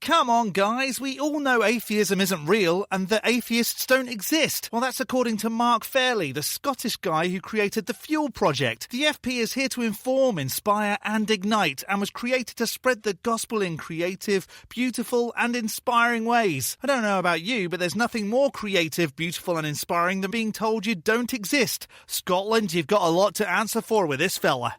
Come on, guys, we all know atheism isn't real and that atheists don't exist. Well, that's according to Mark Fairley, the Scottish guy who created the Fuel Project. The FP is here to inform, inspire and ignite, and was created to spread the gospel in creative, beautiful and inspiring ways. I don't know about you, but there's nothing more creative, beautiful and inspiring than being told you don't exist. Scotland, you've got a lot to answer for with this fella.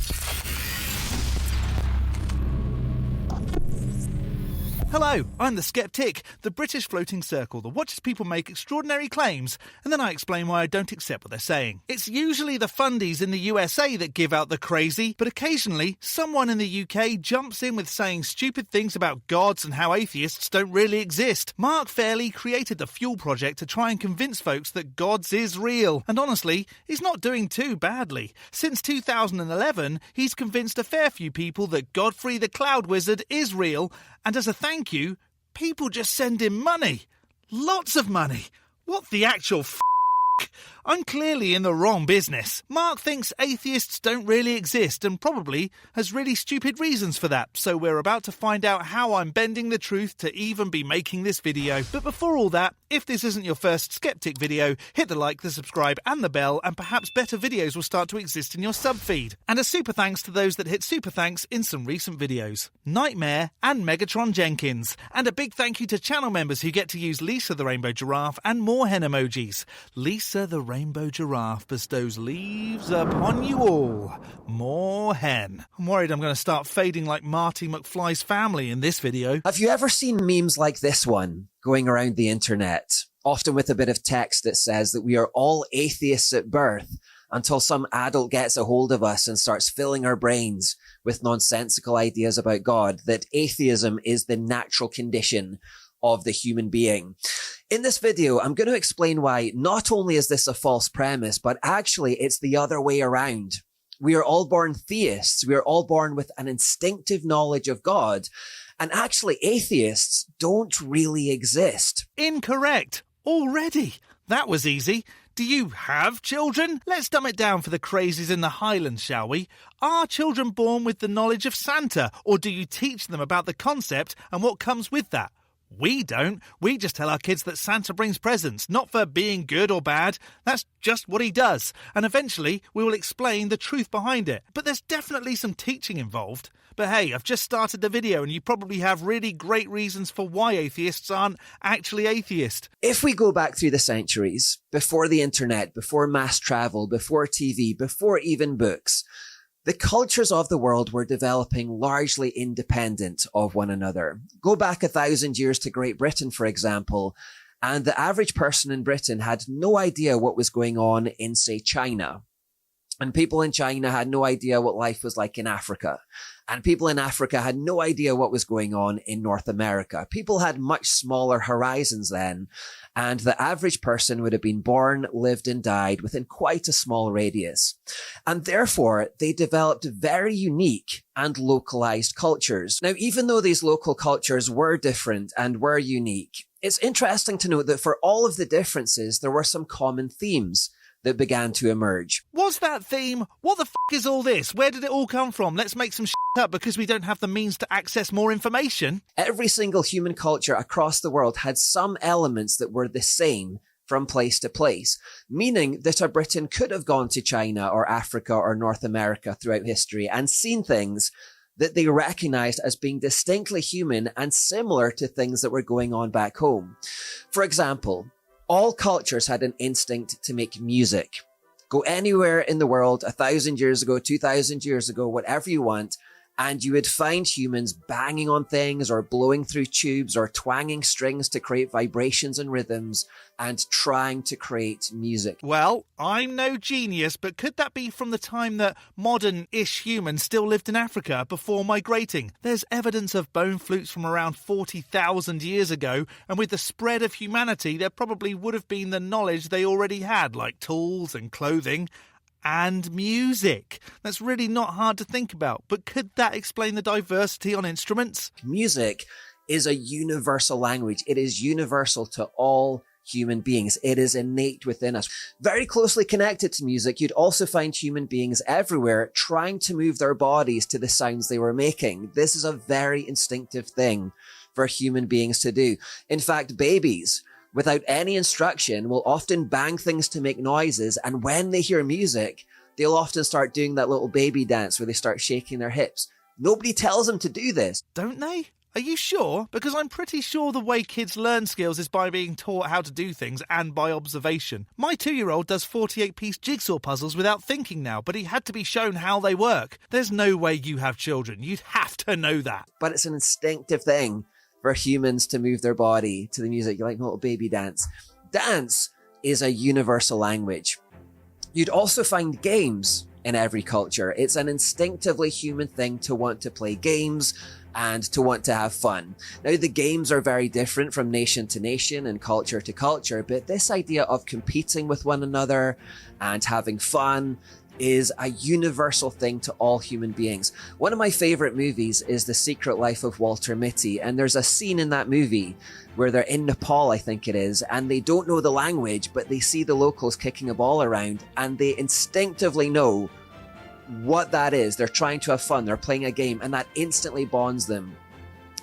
Hello, I'm the Skeptic, the British floating circle that watches people make extraordinary claims, and then I explain why I don't accept what they're saying. It's usually the fundies in the USA that give out the crazy, but occasionally someone in the UK jumps in with saying stupid things about gods and how atheists don't really exist. Mark Fairley created the Fuel Project to try and convince folks that gods is real, and honestly, he's not doing too badly. Since 2011, he's convinced a fair few people that Godfrey the Cloud Wizard is real, and as a thank you, people just send him money. Lots of money. What the actual f***? I'm clearly in the wrong business. Mark thinks atheists don't really exist and probably has really stupid reasons for that, so we're about to find out how I'm bending the truth to even be making this video. But before all that, if this isn't your first Skeptic video, hit the like, the subscribe and the bell, and perhaps better videos will start to exist in your sub feed. And a super thanks to those that hit super thanks in some recent videos. Nightmare and Megatron Jenkins. And a big thank you to channel members who get to use Lisa the Rainbow Giraffe and more hen emojis. Lisa the Rainbow Giraffe bestows leaves upon you all. More hen. I'm worried I'm going to start fading like Marty McFly's family in this video. Have you ever seen memes like this one going around the internet? Often with a bit of text that says that we are all atheists at birth until some adult gets a hold of us and starts filling our brains with nonsensical ideas about God, that atheism is the natural condition of the human being. In this video, I'm going to explain why not only is this a false premise, but actually it's the other way around. We are all born theists. We are all born with an instinctive knowledge of God. And actually, atheists don't really exist. Incorrect. Already. That was easy. Do you have children? Let's dumb it down for the crazies in the Highlands, shall we? Are children born with the knowledge of Santa, or do you teach them about the concept and what comes with that? We don't. We just tell our kids that Santa brings presents, not for being good or bad. That's just what he does. And eventually, we will explain the truth behind it. But there's definitely some teaching involved. But hey, I've just started the video and you probably have really great reasons for why atheists aren't actually atheist. If we go back through the centuries, before the internet, before mass travel, before TV, before even books, the cultures of the world were developing largely independent of one another. Go back 1,000 years to Great Britain, for example, and the average person in Britain had no idea what was going on in, say, China. And people in China had no idea what life was like in Africa. And people in Africa had no idea what was going on in North America. People had much smaller horizons then, and the average person would have been born, lived and died within quite a small radius. And therefore, they developed very unique and localized cultures. Now, even though these local cultures were different and were unique, it's interesting to note that for all of the differences, there were some common themes that began to emerge. What's that theme? What the f*** is all this? Where did it all come from? Let's make some shit up because we don't have the means to access more information. Every single human culture across the world had some elements that were the same from place to place, meaning that a Briton could have gone to China or Africa or North America throughout history and seen things that they recognized as being distinctly human and similar to things that were going on back home. For example, all cultures had an instinct to make music. Go anywhere in the world, 1,000 years ago, 2,000 years ago, whatever you want, and you would find humans banging on things or blowing through tubes or twanging strings to create vibrations and rhythms and trying to create music. Well, I'm no genius, but could that be from the time that modern-ish humans still lived in Africa before migrating? There's evidence of bone flutes from around 40,000 years ago, and with the spread of humanity, there probably would have been the knowledge they already had, like tools and clothing. And music. That's really not hard to think about, but could that explain the diversity on instruments? Music is a universal language. It is universal to all human beings. It is innate within us. Very closely connected to music, you'd also find human beings everywhere trying to move their bodies to the sounds they were making. This is a very instinctive thing for human beings to do. In fact, babies, without any instruction, will often bang things to make noises, and when they hear music, they'll often start doing that little baby dance where they start shaking their hips. Nobody tells them to do this. Don't they? Are you sure? Because I'm pretty sure the way kids learn skills is by being taught how to do things and by observation. My 2-year-old does 48-piece jigsaw puzzles without thinking now, but he had to be shown how they work. There's no way you have children. You'd have to know that. But it's an instinctive thing for humans to move their body to the music. You like a little baby dance. Dance is a universal language. You'd also find games in every culture. It's an instinctively human thing to want to play games and to want to have fun. Now, the games are very different from nation to nation and culture to culture, but this idea of competing with one another and having fun is a universal thing to all human beings. One of my favorite movies is The Secret Life of Walter Mitty, and there's a scene in that movie where they're in Nepal, I think it is, and they don't know the language, but they see the locals kicking a ball around, and they instinctively know what that is. They're trying to have fun, they're playing a game, and that instantly bonds them,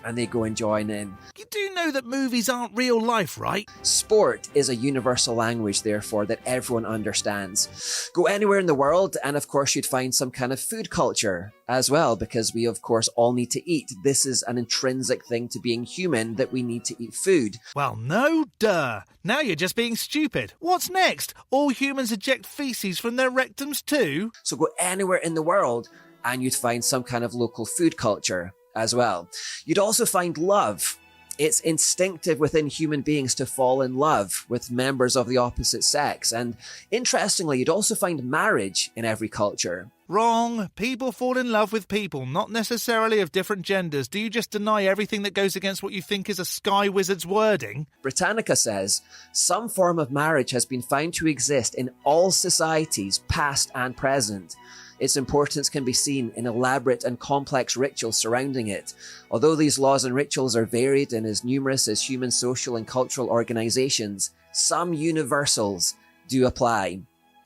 and they go and join in. You do know that movies aren't real life, right? Sport is a universal language, therefore, that everyone understands. Go anywhere in the world, and of course you'd find some kind of food culture as well, because we of course all need to eat. This is an intrinsic thing to being human, that we need to eat food. Well, no duh. Now you're just being stupid. What's next? All humans eject feces from their rectums too? So go anywhere in the world, and you'd find some kind of local food culture as well. You'd also find love. It's instinctive within human beings to fall in love with members of the opposite sex. And interestingly, you'd also find marriage in every culture. Wrong. People fall in love with people, not necessarily of different genders. Do you just deny everything that goes against what you think is a sky wizard's wording? Britannica says, some form of marriage has been found to exist in all societies, past and present. Its importance can be seen in elaborate and complex rituals surrounding it. Although these laws and rituals are varied and as numerous as human social and cultural organizations, some universals do apply.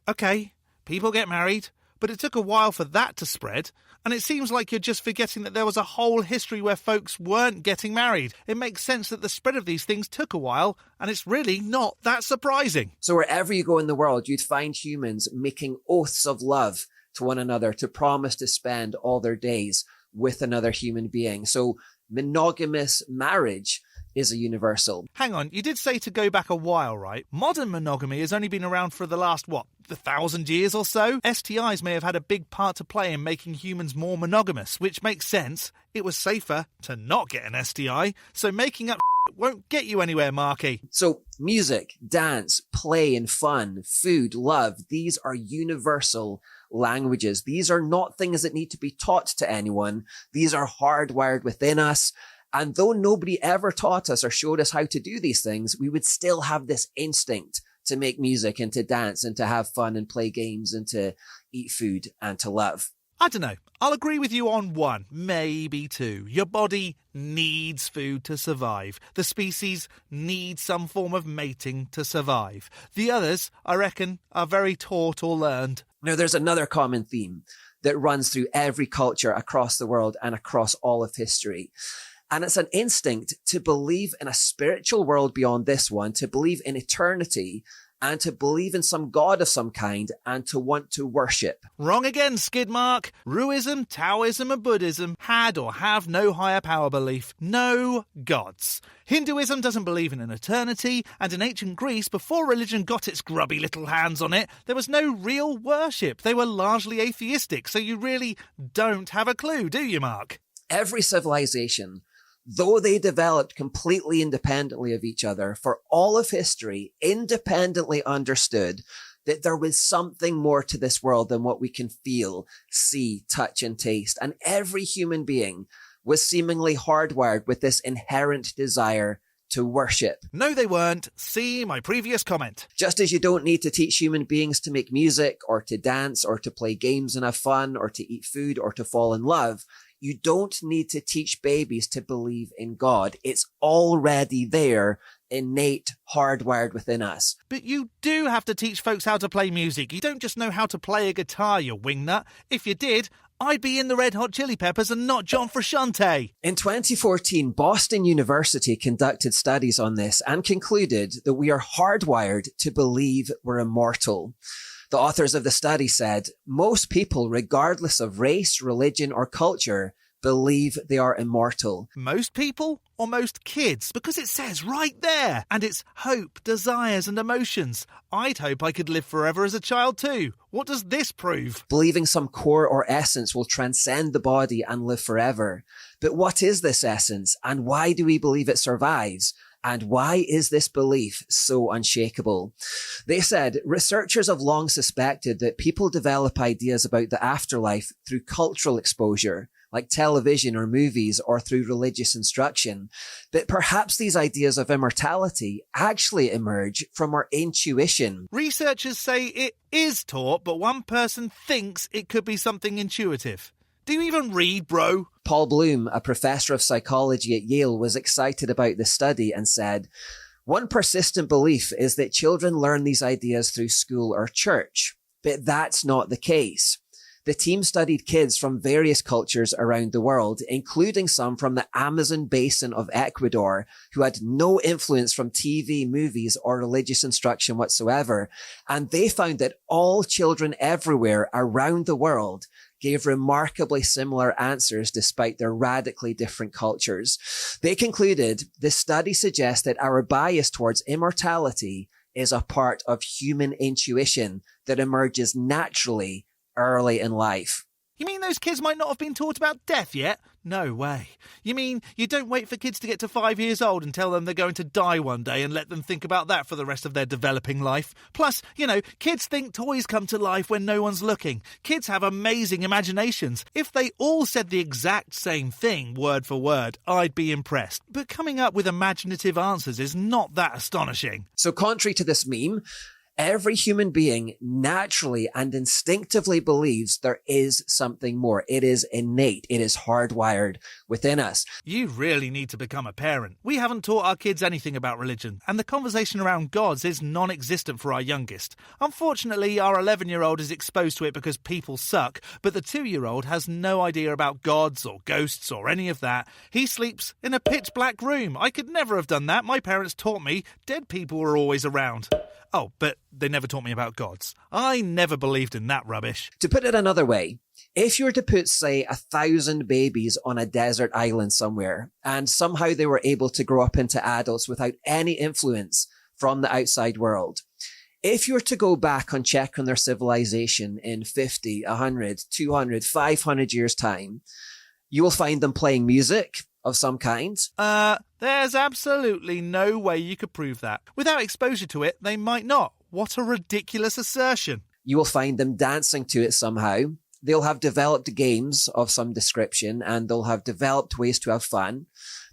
Okay, people get married, but it took a while for that to spread. And it seems like you're just forgetting that there was a whole history where folks weren't getting married. It makes sense that the spread of these things took a while, and it's really not that surprising. So wherever you go in the world, you'd find humans making oaths of love to one another, to promise to spend all their days with another human being. So monogamous marriage is a universal. Hang on, you did say to go back a while, right? Modern monogamy has only been around for the last, 1,000 years or so? STIs may have had a big part to play in making humans more monogamous, which makes sense. It was safer to not get an STI, so making up won't get you anywhere, Marky. So music, dance, play and fun, food, love, these are universal languages. These are not things that need to be taught to anyone. These are hardwired within us. And though nobody ever taught us or showed us how to do these things, we would still have this instinct to make music and to dance and to have fun and play games and to eat food and to love. I don't know. I'll agree with you on one, maybe two. Your body needs food to survive. The species needs some form of mating to survive. The others, I reckon, are very taught or learned. Now, there's another common theme that runs through every culture across the world and across all of history. And it's an instinct to believe in a spiritual world beyond this one, to believe in eternity, and to believe in some god of some kind, and to want to worship. Wrong again, Skidmark. Ruism, Taoism and Buddhism had or have no higher power belief. No gods. Hinduism doesn't believe in an eternity, and in ancient Greece, before religion got its grubby little hands on it, there was no real worship. They were largely atheistic, so you really don't have a clue, do you, Mark? Every civilization, though they developed completely independently of each other, for all of history, independently understood that there was something more to this world than what we can feel, see, touch, and taste. And every human being was seemingly hardwired with this inherent desire to worship. No, they weren't. See my previous comment. Just as you don't need to teach human beings to make music or to dance or to play games and have fun or to eat food or to fall in love, you don't need to teach babies to believe in God. It's already there, innate, hardwired within us. But you do have to teach folks how to play music. You don't just know how to play a guitar, you wingnut. If you did, I'd be in the Red Hot Chili Peppers and not John Frusciante. In 2014, Boston University conducted studies on this and concluded that we are hardwired to believe we're immortal. The authors of the study said, most people, regardless of race, religion, or culture, believe they are immortal. Most people or most kids? Because it says right there. And it's hope, desires and emotions. I'd hope I could live forever as a child too. What does this prove? Believing some core or essence will transcend the body and live forever. But what is this essence and why do we believe it survives? And why is this belief so unshakable? They said researchers have long suspected that people develop ideas about the afterlife through cultural exposure, like television or movies, or through religious instruction. But perhaps these ideas of immortality actually emerge from our intuition. Researchers say it is taught, but one person thinks it could be something intuitive. Do you even read, bro? Paul Bloom, a professor of psychology at Yale, was excited about the study and said, one persistent belief is that children learn these ideas through school or church, but that's not the case. The team studied kids from various cultures around the world, including some from the Amazon basin of Ecuador, who had no influence from TV, movies, or religious instruction whatsoever. And they found that all children everywhere around the world gave remarkably similar answers despite their radically different cultures. They concluded the study suggests that our bias towards immortality is a part of human intuition that emerges naturally early in life. You mean those kids might not have been taught about death yet? No way. You mean you don't wait for kids to get to 5 years old and tell them they're going to die one day and let them think about that for the rest of their developing life? Plus, kids think toys come to life when no one's looking. Kids have amazing imaginations. If they all said the exact same thing, word for word, I'd be impressed. But coming up with imaginative answers is not that astonishing. So contrary to this meme, every human being naturally and instinctively believes there is something more. It is innate. It is hardwired within us. You really need to become a parent. We haven't taught our kids anything about religion, and the conversation around gods is non-existent for our youngest. Unfortunately, our 11-year-old is exposed to it because people suck, but the 2-year-old has no idea about gods or ghosts or any of that. He sleeps in a pitch-black room. I could never have done that. My parents taught me dead people were always around. Oh, but they never taught me about gods. I never believed in that rubbish. To put it another way, if you were to put, say, 1,000 babies on a desert island somewhere, and somehow they were able to grow up into adults without any influence from the outside world, if you were to go back and check on their civilization in 50, 100, 200, 500 years' time, you will find them playing music of some kind. There's absolutely no way you could prove that. Without exposure to it, they might not. What a ridiculous assertion. You will find them dancing to it somehow. They'll have developed games of some description and they'll have developed ways to have fun.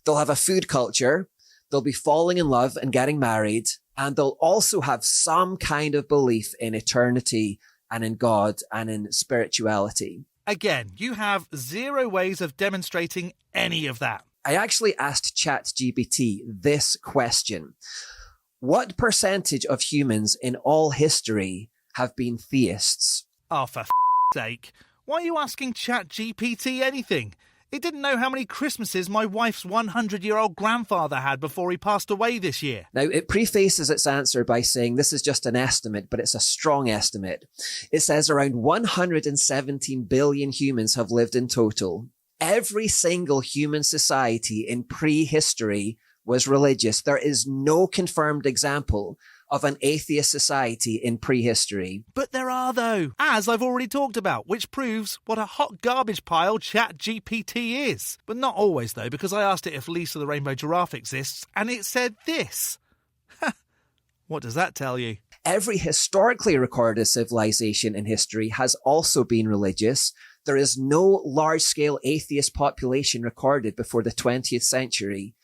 They'll have a food culture. They'll be falling in love and getting married. And they'll also have some kind of belief in eternity and in God and in spirituality. Again, you have zero ways of demonstrating any of that. I actually asked ChatGPT this question. What percentage of humans in all history have been theists? Oh, for sake. Why are you asking ChatGPT anything? It didn't know how many Christmases my wife's 100-year-old grandfather had before he passed away this year. Now, it prefaces its answer by saying this is just an estimate, but it's a strong estimate. It says around 117 billion humans have lived in total. Every single human society in prehistory was religious. There is no confirmed example of an atheist society in prehistory. But there are, though, as I've already talked about, which proves what a hot garbage pile ChatGPT is. But not always, though, because I asked it if Lisa the Rainbow Giraffe exists, and it said this. What does that tell you? Every historically recorded civilization in history has also been religious. There is no large-scale atheist population recorded before the 20th century.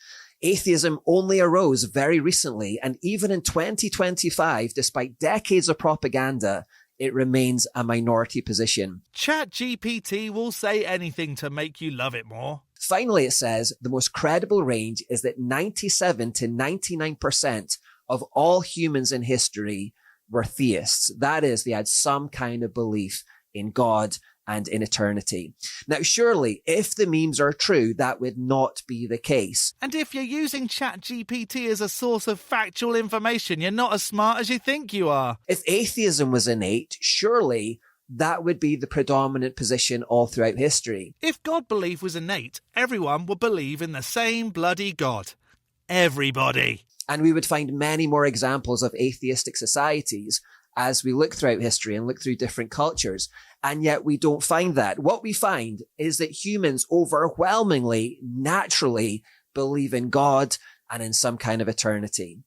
Atheism only arose very recently, and even in 2025, despite decades of propaganda, it remains a minority position. ChatGPT will say anything to make you love it more. Finally, it says the most credible range is that 97 to 99% of all humans in history were theists. That is, they had some kind of belief in God and in eternity. Now, surely, if the memes are true, that would not be the case. And if you're using ChatGPT as a source of factual information, you're not as smart as you think you are. If atheism was innate, surely that would be the predominant position all throughout history. If God belief was innate, everyone would believe in the same bloody God. Everybody. And we would find many more examples of atheistic societies as we look throughout history and look through different cultures. And yet we don't find that. What we find is that humans overwhelmingly, naturally believe in God and in some kind of eternity.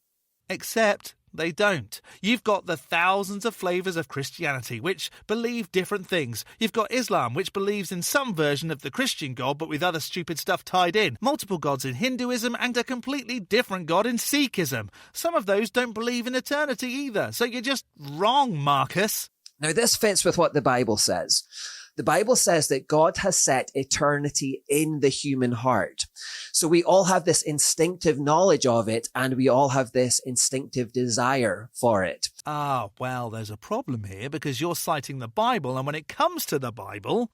Except they don't. You've got the thousands of flavours of Christianity, which believe different things. You've got Islam, which believes in some version of the Christian God, but with other stupid stuff tied in. Multiple gods in Hinduism and a completely different God in Sikhism. Some of those don't believe in eternity either, so you're just wrong, Marcus. Now, this fits with what the Bible says. The Bible says that God has set eternity in the human heart. So we all have this instinctive knowledge of it, and we all have this instinctive desire for it. Ah, well, there's a problem here because you're citing the Bible, and when it comes to the Bible,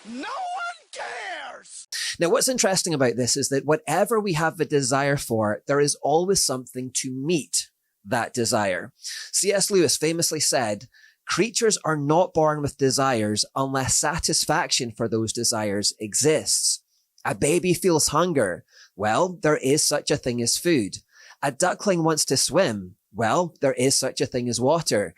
no one cares! Now, what's interesting about this is that whatever we have a desire for, there is always something to meet that desire. C.S. Lewis famously said, "Creatures are not born with desires unless satisfaction for those desires exists. A baby feels hunger. Well, there is such a thing as food. A duckling wants to swim. Well, there is such a thing as water.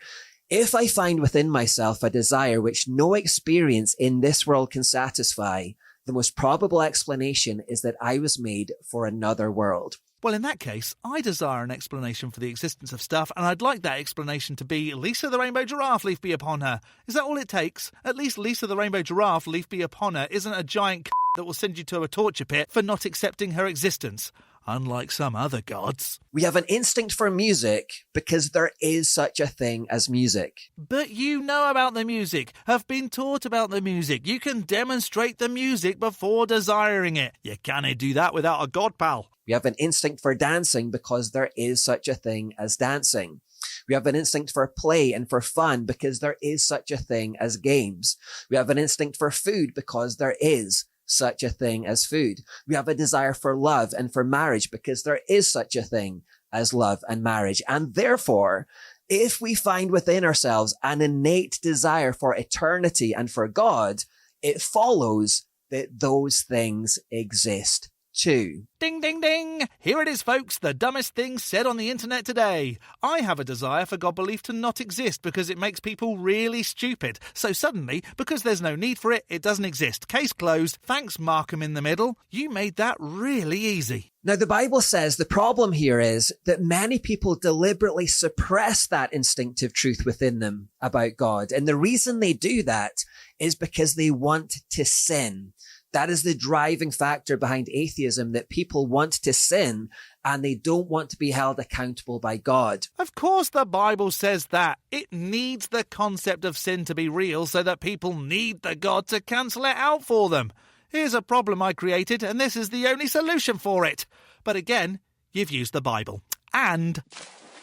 If I find within myself a desire which no experience in this world can satisfy, the most probable explanation is that I was made for another world." Well, in that case, I desire an explanation for the existence of stuff, and I'd like that explanation to be Lisa the Rainbow Giraffe, leaf be upon her. Is that all it takes? At least Lisa the Rainbow Giraffe, leaf be upon her, isn't a giant that will send you to a torture pit for not accepting her existence, unlike some other gods. We have an instinct for music because there is such a thing as music. But you know about the music, have been taught about the music. You can demonstrate the music before desiring it. You can't do that without a god, pal. We have an instinct for dancing because there is such a thing as dancing. We have an instinct for play and for fun because there is such a thing as games. We have an instinct for food because there is such a thing as food. We have a desire for love and for marriage because there is such a thing as love and marriage. And therefore, if we find within ourselves an innate desire for eternity and for God, it follows that those things exist too. Ding, ding, ding! Here it is, folks, the dumbest thing said on the internet today. I have a desire for God belief to not exist because it makes people really stupid. So suddenly, because there's no need for it, it doesn't exist. Case closed. Thanks, Markham in the middle. You made that really easy. Now, the Bible says the problem here is that many people deliberately suppress that instinctive truth within them about God. And the reason they do that is because they want to sin. That is the driving factor behind atheism, that people want to sin and they don't want to be held accountable by God. Of course the Bible says that. It needs the concept of sin to be real so that people need the God to cancel it out for them. Here's a problem I created and this is the only solution for it. But again, you've used the Bible. And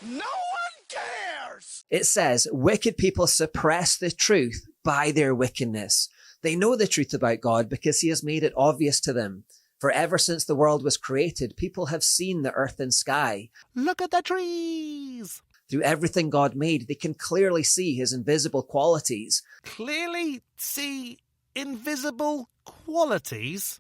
no one cares! It says wicked people suppress the truth by their wickedness. They know the truth about God because he has made it obvious to them. For ever since the world was created, people have seen the earth and sky. Look at the trees! Through everything God made, they can clearly see his invisible qualities. Clearly see invisible qualities?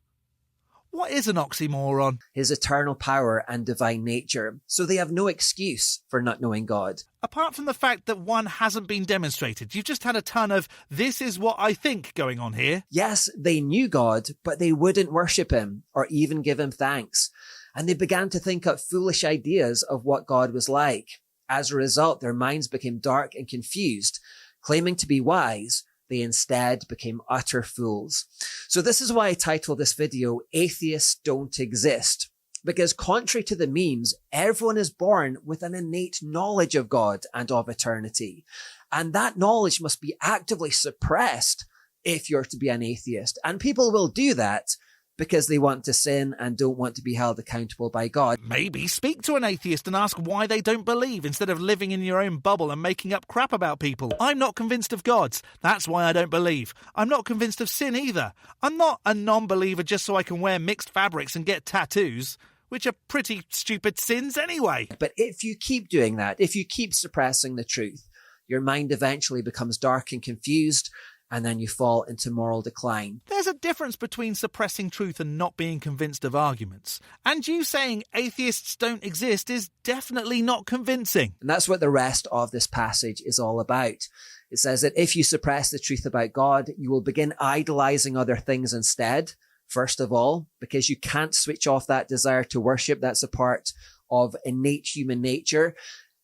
What is an oxymoron? His eternal power and divine nature. So they have no excuse for not knowing God. Apart from the fact that one hasn't been demonstrated, you've just had a ton of "this is what I think" going on here. Yes, they knew God, but they wouldn't worship him or even give him thanks. And they began to think up foolish ideas of what God was like. As a result, their minds became dark and confused. Claiming to be wise, they instead became utter fools. So this is why I titled this video, Atheists Don't Exist. Because contrary to the memes, everyone is born with an innate knowledge of God and of eternity. And that knowledge must be actively suppressed if you're to be an atheist. And people will do that because they want to sin and don't want to be held accountable by God. Maybe speak to an atheist and ask why they don't believe instead of living in your own bubble and making up crap about people. I'm not convinced of gods. That's why I don't believe. I'm not convinced of sin either. I'm not a non-believer just so I can wear mixed fabrics and get tattoos, which are pretty stupid sins anyway. But if you keep doing that, if you keep suppressing the truth, your mind eventually becomes dark and confused, and then you fall into moral decline. There's a difference between suppressing truth and not being convinced of arguments. And you saying atheists don't exist is definitely not convincing. And that's what the rest of this passage is all about. It says that if you suppress the truth about God, you will begin idolizing other things instead. First of all, because you can't switch off that desire to worship. That's a part of innate human nature.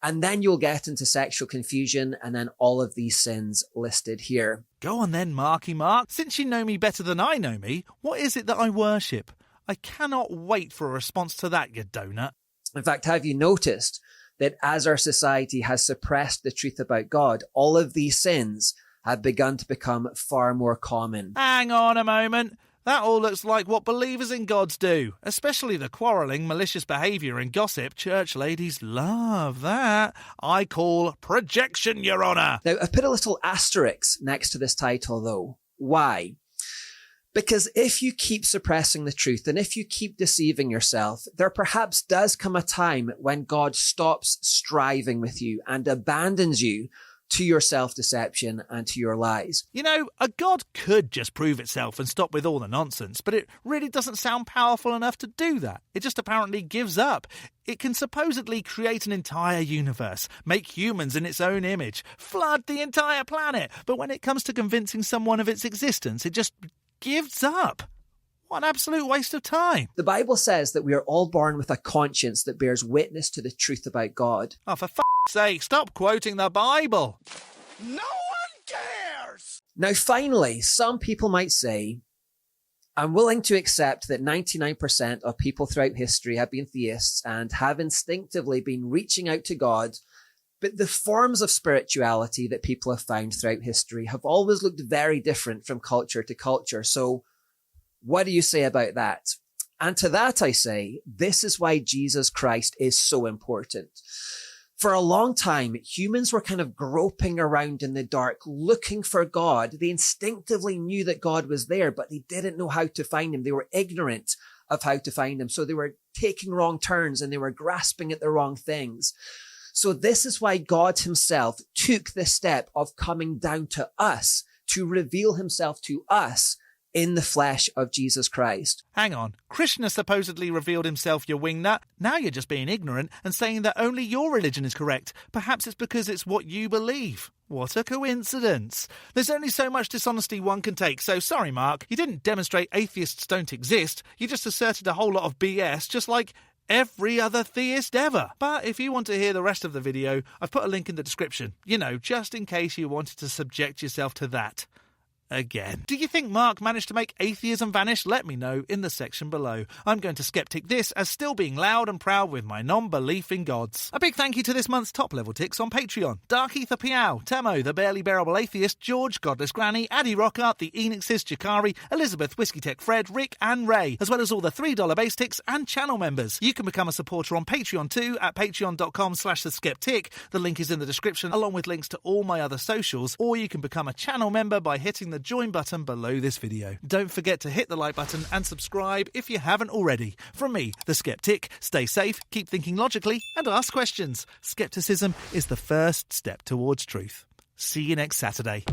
And then you'll get into sexual confusion and then all of these sins listed here. Go on then, Marky Mark. Since you know me better than I know me, what is it that I worship? I cannot wait for a response to that, you donut. In fact, have you noticed that as our society has suppressed the truth about God, all of these sins have begun to become far more common? Hang on a moment. That all looks like what believers in gods do, especially the quarrelling, malicious behaviour and gossip. Church ladies love that. I call projection, Your Honour. Now, I've put a little asterisk next to this title, though. Why? Because if you keep suppressing the truth and if you keep deceiving yourself, there perhaps does come a time when God stops striving with you and abandons you to your self-deception and to your lies. You know, a god could just prove itself and stop with all the nonsense, but it really doesn't sound powerful enough to do that. It just apparently gives up. It can supposedly create an entire universe, make humans in its own image, flood the entire planet, but when it comes to convincing someone of its existence, it just gives up. What an absolute waste of time. The Bible says that we are all born with a conscience that bears witness to the truth about God. Oh, for f***ing sake, stop quoting the Bible. No one cares! Now, finally, some people might say, I'm willing to accept that 99% of people throughout history have been theists and have instinctively been reaching out to God, but the forms of spirituality that people have found throughout history have always looked very different from culture to culture. So, what do you say about that? And to that I say, this is why Jesus Christ is so important. For a long time, humans were kind of groping around in the dark, looking for God. They instinctively knew that God was there, but they didn't know how to find him. They were ignorant of how to find him. So they were taking wrong turns and they were grasping at the wrong things. So this is why God himself took the step of coming down to us to reveal himself to us in the flesh of Jesus Christ. Hang on, Krishna supposedly revealed himself, you wingnut. Now you're just being ignorant and saying that only your religion is correct. Perhaps it's because it's what you believe. What a coincidence. There's only so much dishonesty one can take, so sorry Mark, you didn't demonstrate atheists don't exist, you just asserted a whole lot of BS, just like every other theist ever. But if you want to hear the rest of the video, I've put a link in the description, you know, just in case you wanted to subject yourself to that. Again. Do you think Mark managed to make atheism vanish? Let me know in the section below. I'm going to skeptic this as still being loud and proud with my non-belief in gods. A big thank you to this month's top level ticks on Patreon. Dark Ether Piao, Temo, the Barely Bearable Atheist, George, Godless Granny, Addy Rockart, the Enixes, Jakari, Elizabeth, Whiskey Tech Fred, Rick and Ray, as well as all the $3 base ticks and channel members. You can become a supporter on Patreon too at patreon.com/theskeptic. The link is in the description along with links to all my other socials, or you can become a channel member by hitting the join button below this video. Don't forget to hit the like button and subscribe if you haven't already. From me, the Skeptic, stay safe, keep thinking logically, and ask questions. Skepticism is the first step towards truth. See you next Saturday.